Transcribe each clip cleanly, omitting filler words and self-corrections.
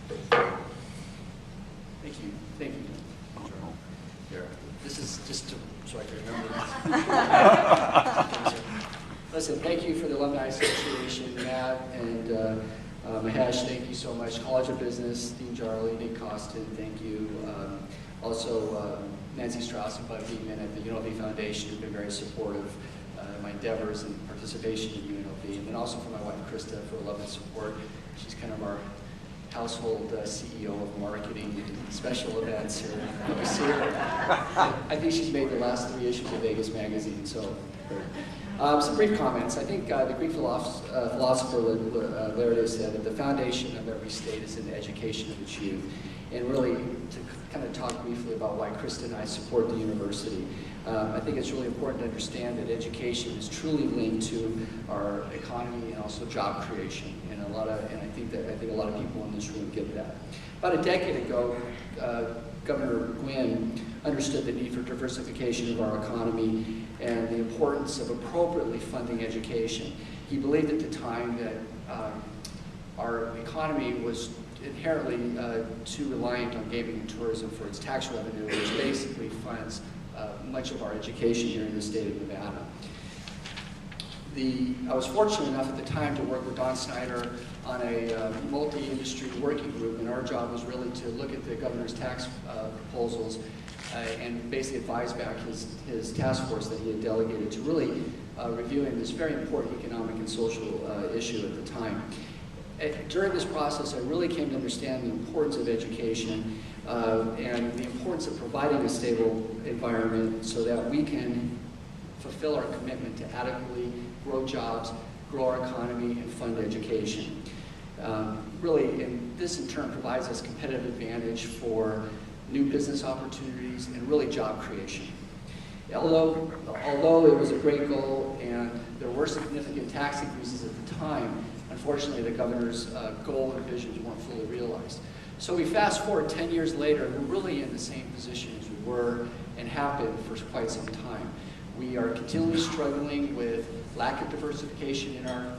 Thank you. Thank you. Here. This is just so I can remember. Listen, thank you for the Alumni Association, Matt, and Mahesh, thank you so much. College of Business, Dean Jarley, Nick Costin, thank you. Also, Nancy Strauss and Bud Beekman at the UNLV Foundation have been very supportive of my endeavors and participation in UNLV. And then also for my wife, Krista, for love and support. She's kind of our household CEO of marketing and special events. I think she's made the last 3 issues of Vegas Magazine. So, some brief comments. I think the Greek philosopher Laertius said that the foundation of every state is in the education of its youth. And really, to kind of talk briefly about why Krista and I support the university. I think it's really important to understand that education is truly linked to our economy and also job creation. And I think a lot of people in this room get that. About a decade ago, Governor Gwynn understood the need for diversification of our economy and the importance of appropriately funding education. He believed at the time that our economy was inherently too reliant on gaming and tourism for its tax revenue, which basically funds much of our education here in the state of Nevada. I was fortunate enough at the time to work with Don Snyder on a multi-industry working group, and our job was really to look at the governor's tax proposals and basically advise back his task force that he had delegated to really reviewing this very important economic and social issue at the time. During this process, I really came to understand the importance of education and the importance of providing a stable environment so that we can fulfill our commitment to adequately grow jobs, grow our economy, and fund education. Really, and this in turn provides us competitive advantage for new business opportunities and really job creation. Although it was a great goal and there were significant tax increases at the time, unfortunately the governor's goal and visions weren't fully realized. So we fast forward 10 years later, we're really in the same position as we were and have been for quite some time. We are continually struggling with lack of diversification in our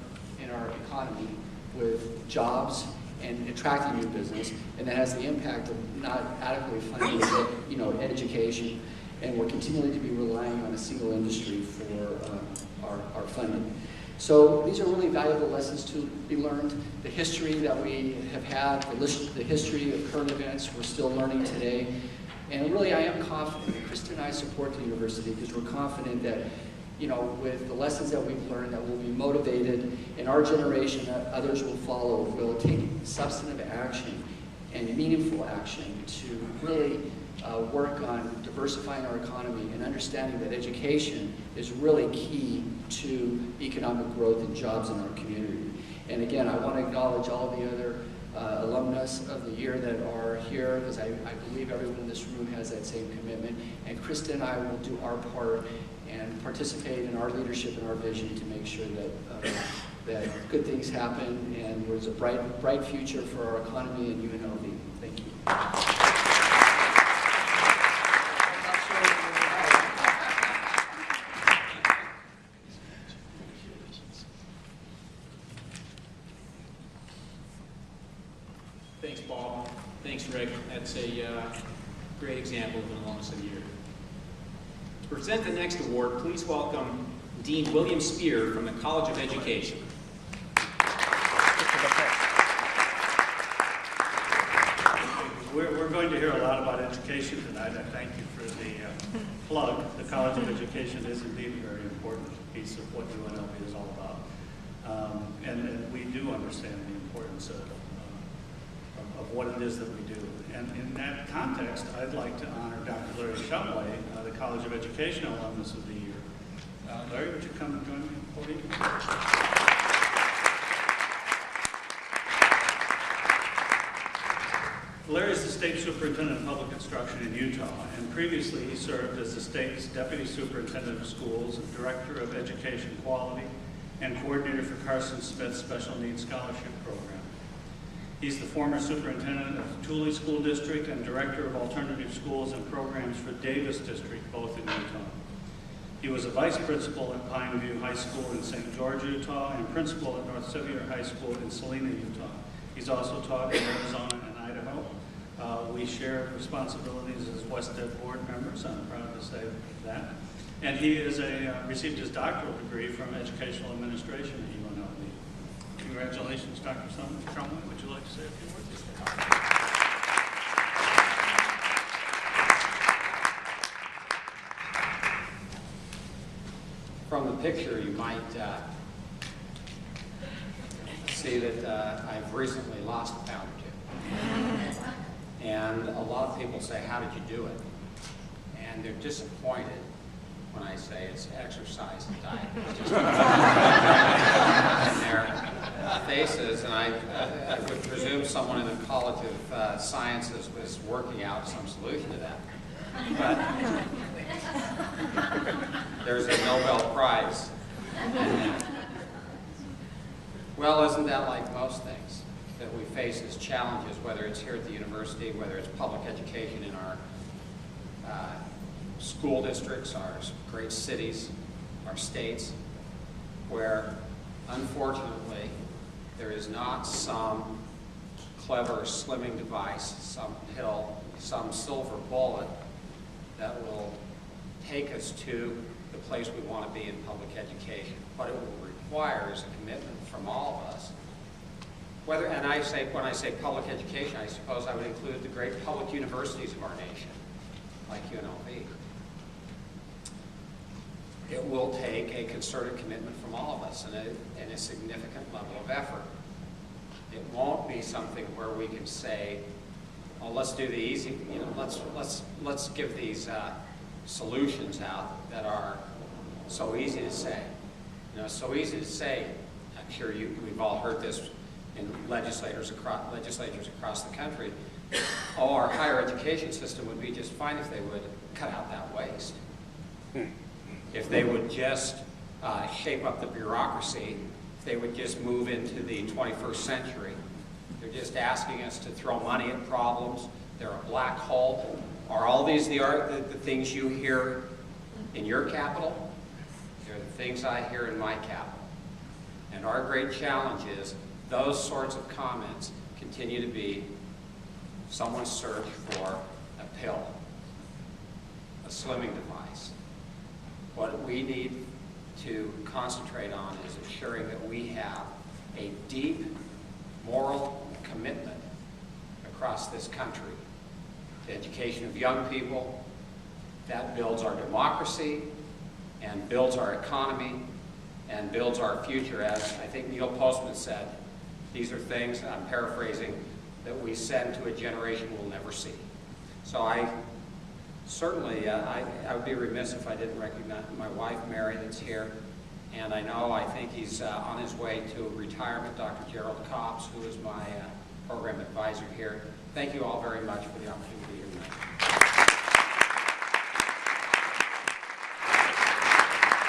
economy, with jobs and attracting new business, and that has the impact of not adequately funding education, and we're continuing to be relying on a single industry for our funding. So these are really valuable lessons to be learned. The history that we have had, the history of current events, we're still learning today. And really, I am confident, and Krista and I support the university because we're confident that, with the lessons that we've learned, that we'll be motivated, and our generation, that others will follow, will take substantive action and meaningful action to really work on diversifying our economy and understanding that education is really key to economic growth and jobs in our community. And again, I want to acknowledge all the other alumnus of the year that are here, because I believe everyone in this room has that same commitment. And Krista and I will do our part and participate in our leadership and our vision to make sure that that good things happen and there's a bright future for our economy and UNLV. Thank you. Thanks, Bob. Thanks, Rick. That's a great example of an alumnus of the year. To present the next award, please welcome Dean William Spear from the College of Education. We're going to hear a lot about education tonight. I thank you for the plug. The College of Education is indeed a very important piece of what UNLV is all about. And we do understand the importance of what it is that we do. And in that context, I'd like to honor Dr. Larry Shumway, the College of Education Alumnus of the Year. Larry, would you come and join me on the podium? Larry is the State Superintendent of Public Instruction in Utah, and previously he served as the state's Deputy Superintendent of Schools, Director of Education Quality, and Coordinator for Carson Smith's Special Needs Scholarship Program. He's the former Superintendent of Thule School District and Director of Alternative Schools and Programs for Davis District, both in Utah. He was a Vice Principal at Pine View High School in St. George, Utah, and Principal at North Sevier High School in Salina, Utah. He's also taught in Arizona and Idaho. We share responsibilities as West Ed board members. I'm proud to say that. And he is received his doctoral degree from Educational Administration at UNLV. Congratulations, Dr. Shumway. Would you like to say a few words? From the picture, you might see that I've recently lost a pound or two. And a lot of people say, how did you do it? And they're disappointed when I say it's exercise and diet. It's just in their faces, and I would presume someone in the College of Sciences was working out some solution to that. But there's a Nobel Prize. Well, isn't that like most things that we face as challenges, whether it's here at the university, whether it's public education in our school districts, our great cities, our states, where unfortunately there is not some clever slimming device, some pill, some silver bullet that will take us to the place we want to be in public education. What it will require is a commitment from all of us. When I say public education, I suppose I would include the great public universities of our nation, like UNLV. It will take a concerted commitment from all of us and a significant level of effort. It won't be something where we can say, well, let's do the easy, let's give these solutions out that are so easy to say. So easy to say. I'm sure we've all heard this in legislators across the country. Oh, our higher education system would be just fine if they would cut out that waste. If they would just shape up the bureaucracy, if they would just move into the 21st century. They're just asking us to throw money at problems. They're a black hole. Are all these the things you hear in your capital? They're the things I hear in my capital. And our great challenge is those sorts of comments continue to be someone's search for a pill, a slimming device. What we need to concentrate on is ensuring that we have a deep moral commitment across this country to education of young people. That builds our democracy and builds our economy and builds our future. As I think Neil Postman said, these are things, I'm paraphrasing, that we send to a generation we'll never see. So I certainly, I would be remiss if I didn't recognize my wife, Mary, that's here. And I think he's on his way to retirement, Dr. Gerald Copps, who is my program advisor here. Thank you all very much for the opportunity to be here.